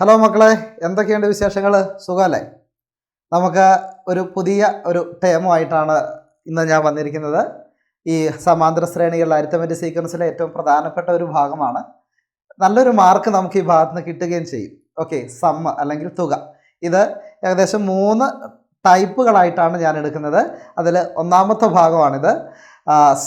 Hello മക്കളെ, എന്തൊക്കെയുണ്ട് വിശേഷങ്ങൾ? സുഖമല്ലേ? നമുക്ക് ഒരു പുതിയ ടേമുമായിട്ടാണ് ഇന്ന് ഞാൻ വന്നിരിക്കുന്നത്. ഈ സമാന്തര ശ്രേണികൾ അരിത്തമെറ്റിക് സീക്വൻസിലെ ഏറ്റവും പ്രധാനപ്പെട്ട ഒരു ഭാഗമാണ്. നല്ലൊരു മാർക്ക് നമുക്ക് ഈ ഭാഗത്ത് നിന്ന് കിട്ടുകയും ചെയ്യും. ഓക്കെ, സമ്മ് അല്ലെങ്കിൽ തുക. ഇത് ഏകദേശം 3 ടൈപ്പുകളായിട്ടാണ് ഞാൻ എടുക്കുന്നത്. അതിൽ ഒന്നാമത്തെ ഭാഗമാണിത്,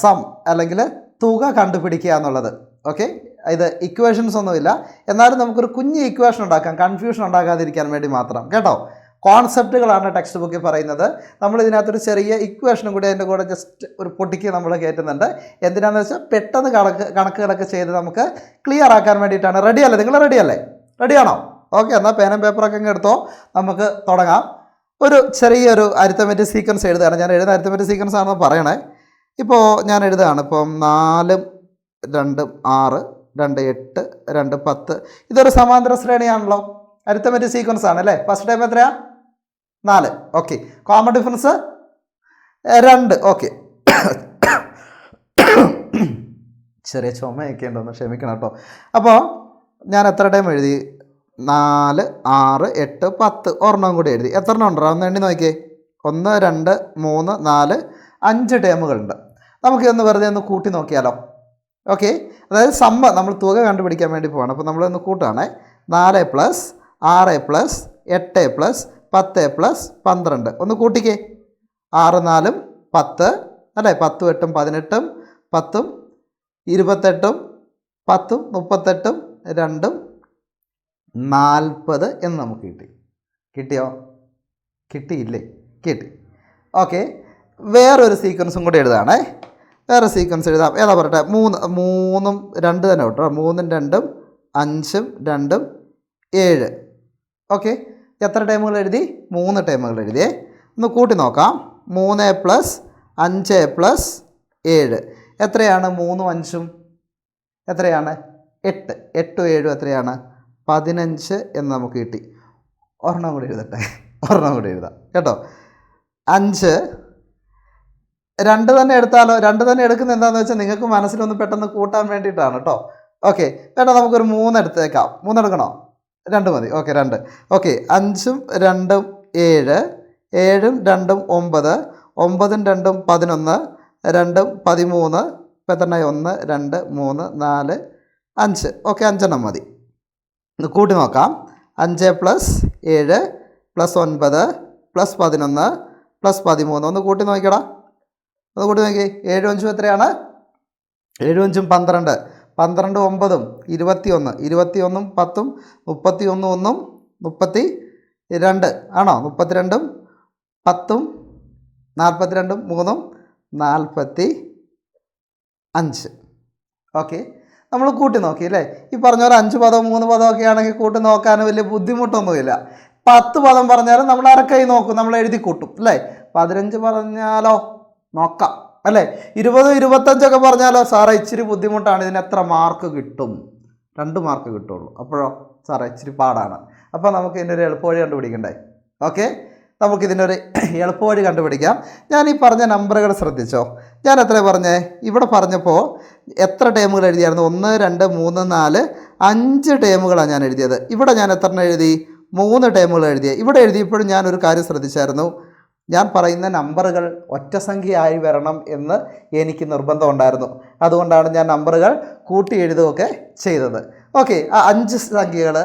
സം അല്ലെങ്കിൽ തുക കണ്ടുപിടിക്കുക എന്നുള്ളത്. ഓക്കെ, ഇത് ഇക്വേഷൻസ് ഒന്നുമില്ല, എന്നാലും നമുക്കൊരു കുഞ്ഞ് ഇക്വേഷൻ ഉണ്ടാക്കാം, കൺഫ്യൂഷൻ ഉണ്ടാകാതിരിക്കാൻ വേണ്ടി മാത്രം കേട്ടോ. കോൺസെപ്റ്റുകളാണ് ടെക്സ്റ്റ് ബുക്കിൽ പറയുന്നത്. നമ്മൾ ഇതിനകത്തൊരു ചെറിയ ഇക്വേഷനും കൂടി അതിൻ്റെ കൂടെ ജസ്റ്റ് ഒരു പൊട്ടിക്ക് നമ്മൾ കയറ്റുന്നുണ്ട്. എന്തിനാണെന്ന് വെച്ചാൽ പെട്ടെന്ന് കണക്കുകളൊക്കെ ചെയ്ത് നമുക്ക് ക്ലിയർ ആക്കാൻ വേണ്ടിയിട്ടാണ്. റെഡിയല്ലേ? നിങ്ങൾ റെഡിയല്ലേ? റെഡിയാണോ? ഓക്കെ, എന്നാൽ പേനും പേപ്പറൊക്കെ അങ്ങ് എടുത്തോ, നമുക്ക് തുടങ്ങാം. ഒരു ചെറിയൊരു അരിത്തമെറ്റിക് സീക്വൻസ് എഴുതുകയാണ്. ഞാൻ എഴുതുന്ന അരിത്തമെറ്റിക് സീക്വൻസ് ആണെന്ന് പറയണേ. ഇപ്പോൾ ഞാൻ എഴുതുകയാണ്. ഇപ്പം 4 2 6 2 8 2 10. ഇതൊരു സമാന്തര ശ്രേണിയാണല്ലോ, അരിത്തമെറ്റിക് സീക്വൻസ് ആണ് അല്ലേ? ഫസ്റ്റ് ടൈം എത്രയാ? 4. Okay, common difference 2. ഓക്കെ, ചെറിയ ചുമയൊക്കെ ഉണ്ടോന്ന് ക്ഷമിക്കണം കേട്ടോ. അപ്പോൾ ഞാൻ എത്ര ടൈം എഴുതി? 4 6 8 10. ഒരെണ്ണം കൂടി എഴുതി. എത്ര എണ്ണം ഉണ്ടോ? ഒന്ന് എണ്ണി നോക്കിയേ. 1 2 3 4 5 ടേമുകളുണ്ട്. നമുക്കിതൊന്ന് വെറുതെ ഒന്ന് കൂട്ടി നോക്കിയാലോ? ഓക്കെ, അതായത് സമ്മ നമ്മൾ തുക കണ്ടുപിടിക്കാൻ വേണ്ടി പോവാണ്. അപ്പോൾ നമ്മളൊന്ന് കൂട്ടുകയാണേ. 4 + 6 + 8 + 10 + 12. ഒന്ന് കൂട്ടിക്കേ. 6 4 10 അല്ലേ? 10 8 18 10 28 10 38 2 40 എന്ന് നമുക്ക് കിട്ടി. കിട്ടിയോ? കിട്ടിയില്ലേ? കിട്ടി. ഓക്കെ, വേറൊരു സീക്വൻസും കൂടി എഴുതാണേ. വേറെ സീക്വൻസ് എഴുതാം. ഏതാ പറയട്ടെ? 3 2 തന്നെ കേട്ടോ. 3 2 5 2 7. ഓക്കെ, എത്ര ടൈമുകൾ എഴുതി? 3 ടൈമുകൾ എഴുതിയേ. ഒന്ന് കൂട്ടി നോക്കാം. 3 + 5 + 7 എത്രയാണ്? 3 5 എത്രയാണ്? 8. 8 7 എത്രയാണ്? 15 എന്ന് നമുക്ക് കിട്ടി. ഒരെണ്ണം കൂടി എഴുതട്ടെ, ഒരെണ്ണം കൂടി എഴുതാം കേട്ടോ. 5 2 തന്നെ എടുത്താലോ? 2 തന്നെ എടുക്കുന്നത് എന്താണെന്ന് വെച്ചാൽ നിങ്ങൾക്ക് മനസ്സിലൊന്ന് പെട്ടെന്ന് കൂട്ടാൻ വേണ്ടിയിട്ടാണ് കേട്ടോ. ഓക്കെ, വേണ്ട, നമുക്കൊരു 3 എടുത്തേക്കാം. 3 എടുക്കണോ? 2 മതി. ഓക്കെ, 2. ഓക്കെ, 5 2 7 7 2 9 9 2 11 2 13. ഇപ്പം എത്രണ്ണായി? 1 2 3 4 5. ഓക്കെ, 5 എണ്ണം മതി. ഒന്ന് കൂട്ടി നോക്കാം. 5 + 7 + 9 + 11 + 13. ഒന്ന് കൂട്ടി നോക്കിക്കടാ. അത് കൂട്ടി നോക്കി. 7 5 എത്രയാണ്? 7 5 12. 12 9 21. 21 10 31 1 32 ആണോ? 32 10 42 3 45. ഓക്കെ, നമ്മൾ കൂട്ടി നോക്കി അല്ലേ? ഈ പറഞ്ഞ പോലെ 5 പദം 3 പദമൊക്കെ ആണെങ്കിൽ കൂട്ടി നോക്കാൻ വലിയ ബുദ്ധിമുട്ടൊന്നുമില്ല. 10 പദം പറഞ്ഞാലും നമ്മൾ അരക്കൈ നോക്കും, നമ്മൾ എഴുതി കൂട്ടും അല്ലേ? 15 പറഞ്ഞാലോ നോക്കാം അല്ലേ? 20 25 പറഞ്ഞാലോ സാറേ ഇച്ചിരി ബുദ്ധിമുട്ടാണ്, ഇതിന് എത്ര മാർക്ക് കിട്ടും? 2 മാർക്ക് കിട്ടുള്ളൂ. അപ്പോഴോ സാറേ ഇച്ചിരി പാടാണ്. അപ്പോൾ നമുക്ക് ഇതിനൊരു എളുപ്പവഴി കണ്ടുപിടിക്കണ്ടേ? ഓക്കെ, നമുക്കിതിനൊരു എളുപ്പവഴി കണ്ടുപിടിക്കാം. ഞാൻ ഈ പറഞ്ഞ നമ്പറുകൾ ശ്രദ്ധിച്ചോ? ഞാൻ എത്ര പറഞ്ഞേ? ഇവിടെ പറഞ്ഞപ്പോൾ എത്ര ടേമുകൾ എഴുതിയായിരുന്നു? 1 2 3 4 5 ടേമുകളാണ് ഞാൻ എഴുതിയത്. ഇവിടെ ഞാൻ എത്ര എഴുതി? 3 ടേമുകൾ എഴുതിയത്. ഇവിടെ എഴുതിയപ്പോഴും ഞാനൊരു കാര്യം ശ്രദ്ധിച്ചായിരുന്നു. ഞാൻ പറയുന്ന നമ്പറുകൾ ഒറ്റസംഖ്യയായി വരണം എന്ന് എനിക്ക് നിർബന്ധമുണ്ടായിരുന്നു. അതുകൊണ്ടാണ് ഞാൻ നമ്പറുകൾ കൂട്ടി എഴുതുകയൊക്കെ ചെയ്തത്. ഓക്കെ, ആ 5 സംഖ്യകൾ,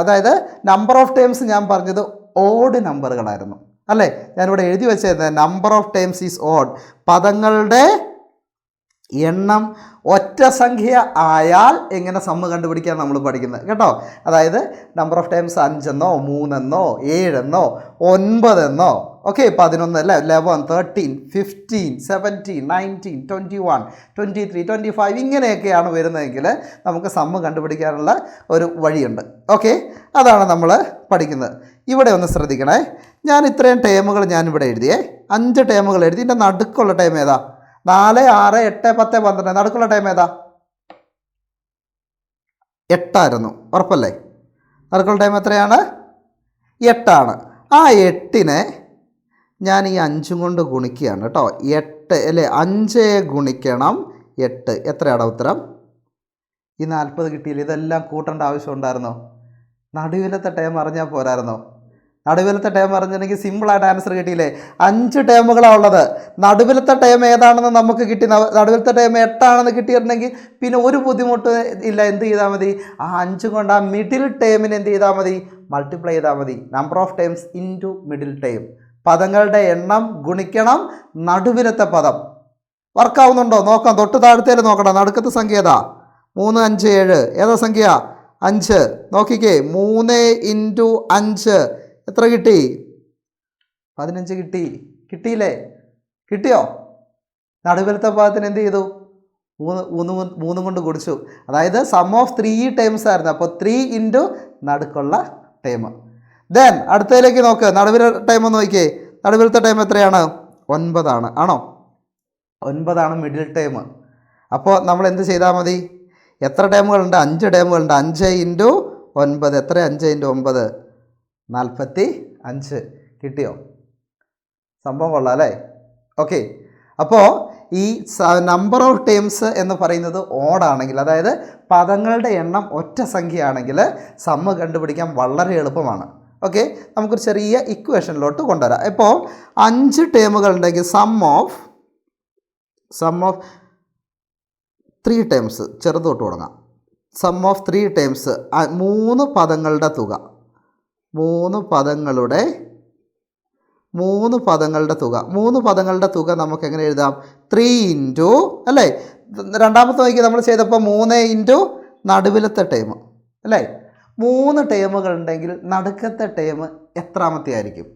അതായത് നമ്പർ ഓഫ് ടൈംസ് ഞാൻ പറഞ്ഞത് ഓഡ് നമ്പറുകളായിരുന്നു അല്ലേ? ഞാനിവിടെ എഴുതി വെച്ചിരുന്നത് number of times is odd. പദങ്ങളുടെ എണ്ണം ഒറ്റ സംഖ്യ ആയാൽ എങ്ങനെ സമ്മ് കണ്ടുപിടിക്കാൻ നമ്മൾ പഠിക്കുന്നത് കേട്ടോ. അതായത് നമ്പർ ഓഫ് ടൈംസ് 5 എന്നോ 3 എന്നോ 7 എന്നോ 9 എന്നോ ഓക്കെ 11 അല്ലേ, 11 13 15 17 19 21 23 25 ഇങ്ങനെയൊക്കെയാണ് വരുന്നതെങ്കിൽ നമുക്ക് സമ്മ് കണ്ടുപിടിക്കാനുള്ള ഒരു വഴിയുണ്ട്. ഓക്കെ, അതാണ് നമ്മൾ പഠിക്കുന്നത്. ഇവിടെ ഒന്ന് ശ്രദ്ധിക്കണേ. ഞാൻ ഇത്രയും ടേമുകൾ ഞാനിവിടെ എഴുതിയേ. 5 ടേമുകൾ എഴുതി. ഇതിൻ്റെ നടുക്കുള്ള ടൈം ഏതാ? 4 6 8 10 12. നടുക്കുള്ള ടൈം ഏതാ? 8 ആയിരുന്നു. ഉറപ്പല്ലേ? നടുക്കുള്ള ടൈം എത്രയാണ്? 8 ആണ്. ആ 8നെ ഞാൻ ഈ 5 കൊണ്ട് ഗുണിക്കുകയാണ് കേട്ടോ. 8 അല്ലേ? 5 ഗുണിക്കണം 8 എത്രയാണ് ഉത്തരം? ഈ 40 കിട്ടിയില്ല. ഇതെല്ലാം കൂട്ടേണ്ട ആവശ്യം ഉണ്ടായിരുന്നോ? നടുവിലത്തെ ടേം അറിഞ്ഞാൽ പോരായിരുന്നോ? നടുവിലത്തെ ടേം അറിഞ്ഞിട്ടുണ്ടെങ്കിൽ സിമ്പിളായിട്ട് ആൻസർ കിട്ടിയില്ലേ? 5 ടേമുകളാണ് ഉള്ളത്. നടുവിലത്തെ ടേം ഏതാണെന്ന് നമുക്ക് കിട്ടി. നടുവിലത്തെ ടേം 8 ആണെന്ന് കിട്ടിയിട്ടുണ്ടെങ്കിൽ പിന്നെ ഒരു ബുദ്ധിമുട്ട് ഇല്ല. എന്ത് ചെയ്താൽ മതി? ആ 5 കൊണ്ട് ആ മിഡിൽ ടേമിന് എന്ത് ചെയ്താൽ മതി? മൾട്ടിപ്ലൈ ചെയ്താൽ മതി. Number of terms into middle term. പദങ്ങളുടെ എണ്ണം ഗുണിക്കണം നടുവിലത്തെ പദം. വർക്കാവുന്നുണ്ടോ നോക്കാം. തൊട്ട് താഴത്തേൽ നോക്കണം. നടുക്കത്തെ സംഖ്യ ഏതാ? 3, 5, 7. ഏതാ സംഖ്യ? 5. നോക്കിക്കേ, 3 ഇൻറ്റു 5 എത്ര കിട്ടി? 15 കിട്ടി. കിട്ടിയില്ലേ? കിട്ടിയോ? നടുവിലത്തെ പദത്തിന് എന്ത് ചെയ്തു? 3 കൊണ്ട് കുടിച്ചു. അതായത് സം ഓഫ് 3 ടേംസ് ആയിരുന്നു. അപ്പോൾ 3 ഇൻറ്റു നടുക്കുള്ള ടേം. ദെൻ അടുത്തതിലേക്ക് നോക്ക്. നടുവിലെ ടൈം ഒന്ന് നോക്കിയേ. നടുവിലത്തെ ടൈം എത്രയാണ്? 9 ആണ്. ആണോ? 9 ആണ് മിഡിൽ ടൈം. അപ്പോൾ നമ്മൾ എന്ത് ചെയ്താൽ മതി? എത്ര ടേമുകളുണ്ട്? 5 ടേമുകളുണ്ട്. 5 ഇൻറ്റു 9 എത്ര? 5 ഇൻറ്റു 9 45. കിട്ടിയോ? സംഭവം കൊള്ളാം അല്ലേ? ഓക്കെ. അപ്പോൾ ഈ നമ്പർ ഓഫ് ടേംസ് എന്ന് പറയുന്നത് ഓഡാണെങ്കിൽ, അതായത് പദങ്ങളുടെ എണ്ണം ഒറ്റ സംഖ്യയാണെങ്കിൽ സമ്മ് കണ്ടുപിടിക്കാൻ വളരെ എളുപ്പമാണ്. ഓക്കെ, നമുക്കൊരു ചെറിയ ഇക്വേഷനിലോട്ട് കൊണ്ടുവരാം. ഇപ്പോൾ 5 ടേമുകൾ ഉണ്ടെങ്കിൽ സം ഓഫ് 3 ടേംസ്, ചെറുതോട്ട് തുടങ്ങാം. സം ഓഫ് 3 ടേംസ് 3 പദങ്ങളുടെ തുക. 3 പദങ്ങളുടെ തുക നമുക്ക് എങ്ങനെ എഴുതാം? 3 ഇൻറ്റു അല്ലേ? രണ്ടാമത്തെ നോക്കി നമ്മൾ ചെയ്തപ്പോൾ 3 ഇൻറ്റു നടുവിലത്തെ ടേം അല്ലേ? 3 ടേമുകൾ ഉണ്ടെങ്കിൽ നടുക്കത്തെ ടേം എത്രാമത്തെ ആയിരിക്കും?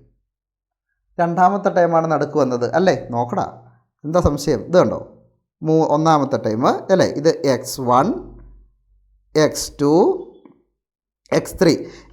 രണ്ടാമത്തെ ടൈമാണ് നടുക്ക് വന്നത് അല്ലേ? നോക്കടാ, എന്താ സംശയം? ഇത് കണ്ടോ, ഒന്നാമത്തെ ടൈം അല്ലേ? ഇത് x1 x2 x3.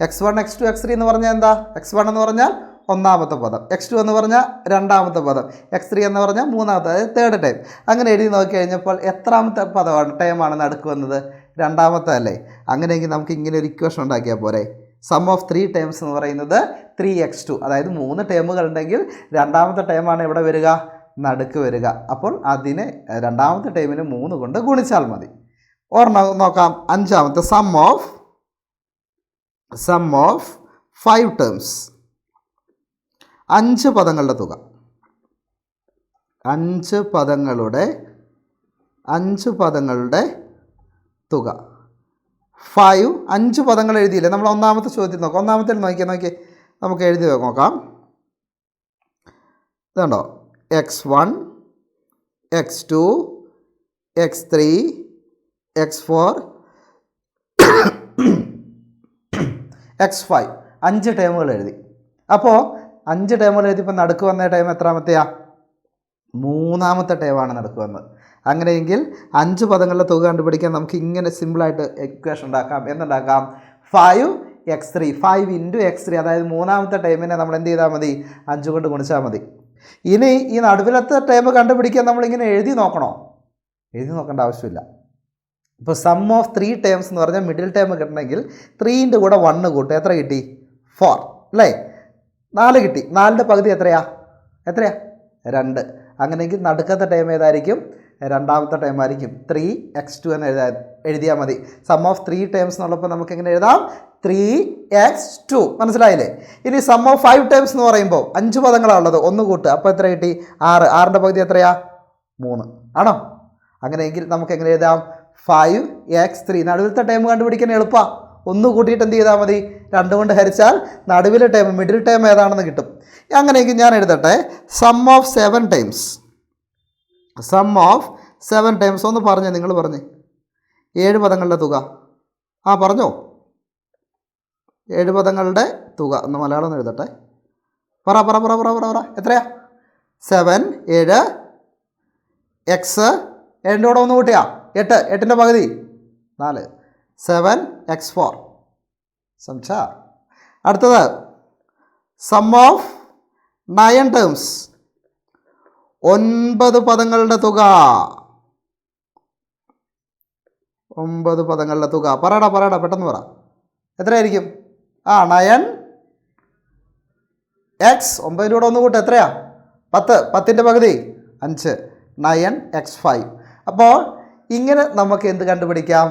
x1 x2 x3 എന്ന് പറഞ്ഞാൽ എന്താ? x1 എന്ന് പറഞ്ഞാൽ ഒന്നാമത്തെ പദം, x2 എന്ന് പറഞ്ഞാൽ രണ്ടാമത്തെ പദം, x3 എന്ന് പറഞ്ഞാൽ മൂന്നാമത്തെ, അതായത് തേർഡ് ടൈം. അങ്ങനെ എഴുതി നോക്കി കഴിഞ്ഞപ്പോൾ എത്രാമത്തെ പദമാണ് ടൈമാണ് നടുക്ക് വന്നത്? രണ്ടാമത്തെ അല്ലേ? അങ്ങനെയെങ്കിൽ നമുക്ക് ഇങ്ങനെ ഒരു ഇക്വേഷൻ ഉണ്ടാക്കിയാൽ പോരെ. സം ഓഫ് 3 ടേംസ് എന്ന് പറയുന്നത് 3x2, അതായത് 3 ടേമുകൾ ഉണ്ടെങ്കിൽ രണ്ടാമത്തെ ടൈമാണ് ഇവിടെ വരിക, നടുക്ക് വരിക. അപ്പോൾ അതിനെ രണ്ടാമത്തെ ടൈമിന് 3 കൊണ്ട് ഗുണിച്ചാൽ മതി. ഒരെണ്ണം നോക്കാം. അഞ്ചാമത്തെ സം ഓഫ് 5 ടേംസ്. 5 പദങ്ങളുടെ തുക. 5 പദങ്ങളുടെ തുക 5. 5 പദങ്ങൾ എഴുതിയില്ലേ? നമ്മൾ ഒന്നാമത്തെ ചോദ്യത്തിൽ നോക്കാം. ഒന്നാമത്തെ നോക്കി നമുക്ക് എഴുതി നോക്കാം. ഇതുണ്ടോ? x1 x2 x3 x4 x5. 5 ടേമുകൾ എഴുതി. അപ്പോൾ 5 ടേമുകൾ എഴുതിയപ്പോൾ നടുക്ക് വന്ന ടൈം എത്രാമത്തെയാ? മൂന്നാമത്തെ ടൈമാണ് നടുക്ക് വന്നത്. അങ്ങനെയെങ്കിൽ 5 പദങ്ങളുടെ തുക കണ്ടുപിടിക്കാൻ നമുക്ക് ഇങ്ങനെ സിമ്പിളായിട്ട് ഇക്വേഷൻ ഉണ്ടാക്കാം. എന്തുണ്ടാക്കാം? 5x3, 5 ഇൻറ്റു x3, അതായത് മൂന്നാമത്തെ ടൈമിനെ നമ്മൾ എന്ത് ചെയ്താൽ മതി? 5 കൊണ്ട് ഗുണിച്ചാൽ മതി. ഇനി ഈ നടുവിലത്തെ ടൈം കണ്ടുപിടിക്കാൻ നമ്മളിങ്ങനെ എഴുതി നോക്കണോ? എഴുതി നോക്കേണ്ട ആവശ്യമില്ല. ഇപ്പോൾ സം ഓഫ് 3 ടേംസ് എന്ന് പറഞ്ഞാൽ മിഡിൽ ടൈം കിട്ടണമെങ്കിൽ 3ൻ്റെ കൂടെ 1 കൂട്ടും. എത്ര കിട്ടി? 4 അല്ലേ? 4 കിട്ടി. 4ൻ്റെ പകുതി എത്രയാ? 2. അങ്ങനെയെങ്കിൽ നടുക്കത്തെ ടൈം ഏതായിരിക്കും? രണ്ടാമത്തെ ടൈം ആയിരിക്കും. 3x2 എന്ന് എഴുതിയാൽ മതി. സം ഓഫ് 3 ടേംസ് എന്നുള്ളപ്പോൾ നമുക്ക് എങ്ങനെ എഴുതാം? 3x2. മനസ്സിലായില്ലേ? ഇനി സം ഓഫ് 5 ടേംസ് എന്ന് പറയുമ്പോൾ 5 പദങ്ങളാണ് ഉള്ളത്. 1 കൂട്ടുക. അപ്പോൾ എത്ര കിട്ടി? 6. 6ൻ്റെ പകുതി എത്രയാ? 3 ആണോ? അങ്ങനെയെങ്കിൽ നമുക്ക് എങ്ങനെ എഴുതാം? 5x3. നടുവിലത്തെ ടൈം കണ്ടുപിടിക്കാൻ എളുപ്പമാണ്. 1 കൂട്ടിയിട്ട് എന്ത് ചെയ്താൽ മതി? 2 കൊണ്ട് ഹരിച്ചാൽ നടുവിലെ ടൈം, മിഡിൽ ടൈം ഏതാണെന്ന് കിട്ടും. അങ്ങനെയെങ്കിൽ ഞാൻ എഴുതട്ടെ. Sum of 7 times. Sum of 7 times ഒന്ന് പറഞ്ഞേ, നിങ്ങൾ പറഞ്ഞേ. 7 പദങ്ങളുടെ തുക. പറഞ്ഞോ. 7 പദങ്ങളുടെ തുക ഒന്ന് മലയാളം എഴുതട്ടെ. പറ. എത്രയാ? 7 7 എക്സ് 7ൻ്റെ കൂടെ 1 കൂട്ടിയാ 8. 8ൻ്റെ പകുതി 4. 7x4. സംശാ. അടുത്തത് സം ഓഫ് 9 ടേംസ്. 9 പദങ്ങളുടെ തുക. 9 പദങ്ങളുടെ തുക. പറയടാ പെട്ടെന്ന് പറ. എത്രയായിരിക്കും? 9x. 9ൻ്റെ കൂടെ 1 കൂട്ട് എത്രയാ? 10. 10ൻ്റെ പകുതി 5. 9x5. അപ്പോൾ ഇങ്ങനെ നമുക്ക് എന്ത് കണ്ടുപിടിക്കാം?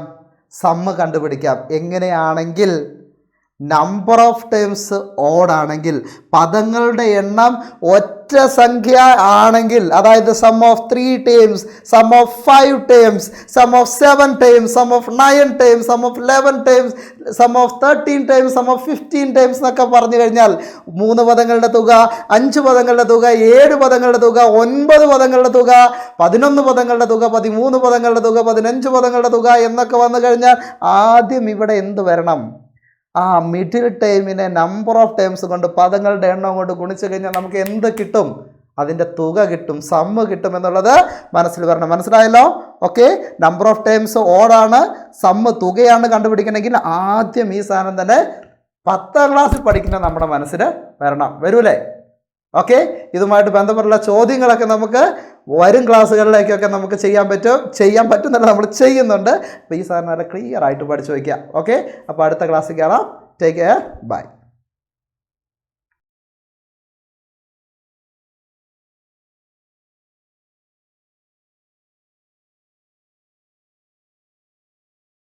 സമ്മ് കണ്ടുപിടിക്കാം. എങ്ങനെയാണെങ്കിൽ നമ്പർ ഓഫ് ടേംസ് ഓഡാണെങ്കിൽ, പദങ്ങളുടെ എണ്ണം ഒറ്റ സംഖ്യ ആണെങ്കിൽ, അതായത് sum of 3 terms, sum of 5 terms, sum of 7 terms, sum of 9 terms, sum of 11 terms, sum of 13 terms, sum of 15 terms എന്നൊക്കെ പറഞ്ഞു കഴിഞ്ഞാൽ 3 പദങ്ങളുടെ തുക, 5 പദങ്ങളുടെ തുക, 7 പദങ്ങളുടെ തുക, 9 പദങ്ങളുടെ തുക, 11 പദങ്ങളുടെ തുക, 13 പദങ്ങളുടെ തുക, 15 പദങ്ങളുടെ തുക എന്നൊക്കെ വന്നു കഴിഞ്ഞാൽ ആദ്യം ഇവിടെ എന്ത് വരണം? ആ മിഡിൽ ടൈമിനെ നമ്പർ ഓഫ് ടൈംസ് കൊണ്ട്, പദങ്ങളുടെ എണ്ണം കൊണ്ട് ഗുണിച്ചു കഴിഞ്ഞാൽ നമുക്ക് എന്ത് കിട്ടും? അതിൻ്റെ തുക കിട്ടും, സമ്മ് കിട്ടും എന്നുള്ളത് മനസ്സിൽ വരണം. മനസ്സിലായല്ലോ? ഓക്കെ, നമ്പർ ഓഫ് ടൈംസ് ഓഡാണ്, സമ്മ് തുകയാണ് കണ്ടുപിടിക്കണമെങ്കിൽ ആദ്യം ഈ സാധനം തന്നെ 10ാം ക്ലാസ്സിൽ പഠിക്കുന്ന നമ്മുടെ മനസ്സിൽ വരണം. വരൂലേ? ഓക്കെ, ഇതുമായിട്ട് ബന്ധപ്പെട്ടുള്ള ചോദ്യങ്ങളൊക്കെ നമുക്ക് വരും ക്ലാസ്സുകളിലേക്കൊക്കെ നമുക്ക് ചെയ്യാൻ പറ്റുന്നല്ല, നമ്മൾ ചെയ്യുന്നുണ്ട്. അപ്പോൾ ഈ സാധനം നല്ല ക്ലിയർ ആയിട്ട് പഠിച്ചു വയ്ക്കുക. ഓക്കെ, അപ്പോൾ അടുത്ത ക്ലാസ്സിൽ കാണാം. Take care, by.